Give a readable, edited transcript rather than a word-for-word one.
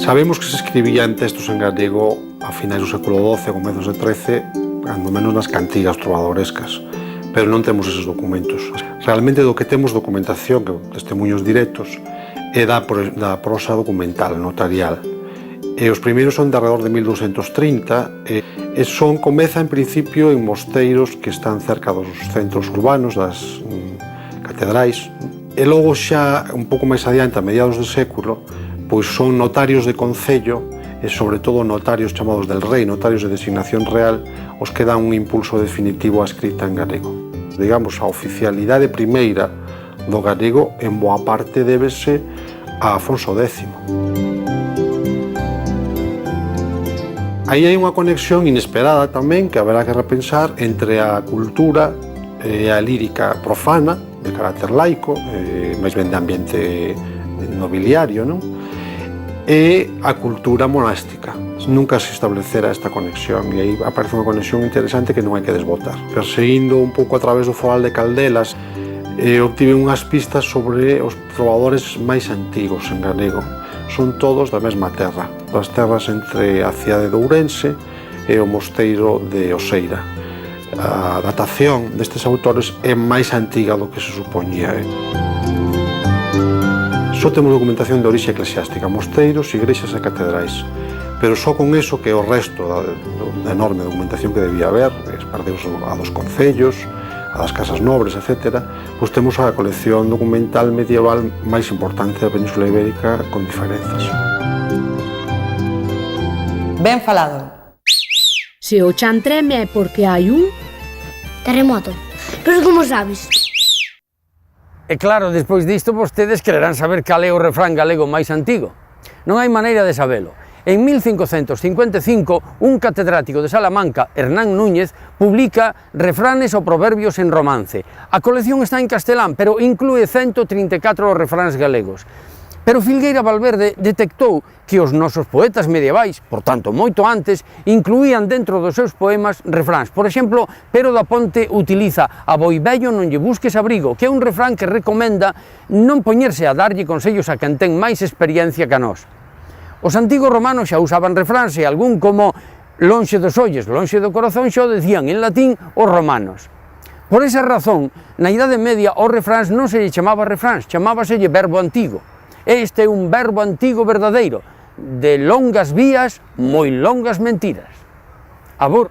Sabemos que se escribían textos en galego a finais do século XII, comezos do XIII, cando menos nas cantigas trovadorescas, pero non temos eses documentos. Realmente do que temos documentación, que testemunhos directos, é da prosa documental, notarial. E os primeiros son de alrededor de 1230 e comeza en principio en mosteiros que están cerca dos centros urbanos, das catedrais, e logo xa un pouco máis adiante, a mediados do século, pois son notarios de concello e sobre todo notarios chamados del rei, notarios de designación real, os que dan un impulso definitivo á escrita en galego. Digamos, a oficialidade primeira do galego en boa parte débese a Afonso X. Aí hai unha conexión inesperada tamén que haberá que repensar entre a cultura e a lírica profana, de carácter laico, máis ben de ambiente nobiliario, non? E a cultura monástica. Nunca se establecera esta conexión e aí aparece unha conexión interesante que non hai que desbotar. Perseguindo un pouco a través do foral de Caldelas, obtive unhas pistas sobre os trovadores máis antigos en galego. Son todos da mesma terra, das terras entre a cidade de Ourense e o mosteiro de Oseira. A datación destes autores é máis antiga do que se supoñía. Só temos documentación de orixe eclesiástica, mosteiros, igrexas e catedrais, pero só con eso que o resto da enorme documentación que debía haber, perdeus a dos concellos, a das casas nobres, etc., pois temos a colección documental medieval máis importante da Península Ibérica con diferenzas. Ben falado. Se o chan treme é porque hai un terremoto. Pero como sabes? E claro, despois disto, vostedes quererán saber cal é o refrán galego máis antigo. Non hai maneira de sabelo. En 1555, un catedrático de Salamanca, Hernán Núñez, publica Refranes ou proverbios en romance. A colección está en castelán, pero inclúe 134 refráns galegos. Pero Filgueira Valverde detectou que os nosos poetas medievais, por tanto moito antes, incluían dentro dos seus poemas refráns. Por exemplo, Pero da Ponte utiliza "A boi vello non lle busques abrigo", que é un refrán que recomenda non poñerse a darlle consellos a quen ten máis experiencia que a nós. Os antigos romanos xa usaban refráns e algún como "lonxe dos ollos, lonxe do corazón" xa o decían en latín os romanos. Por esa razón, na Idade Media aos refráns non se lle chamaba refráns, chamábaselle verbo antigo. Este é un verbo antigo verdadeiro, de longas vías, moi longas mentiras. Abur.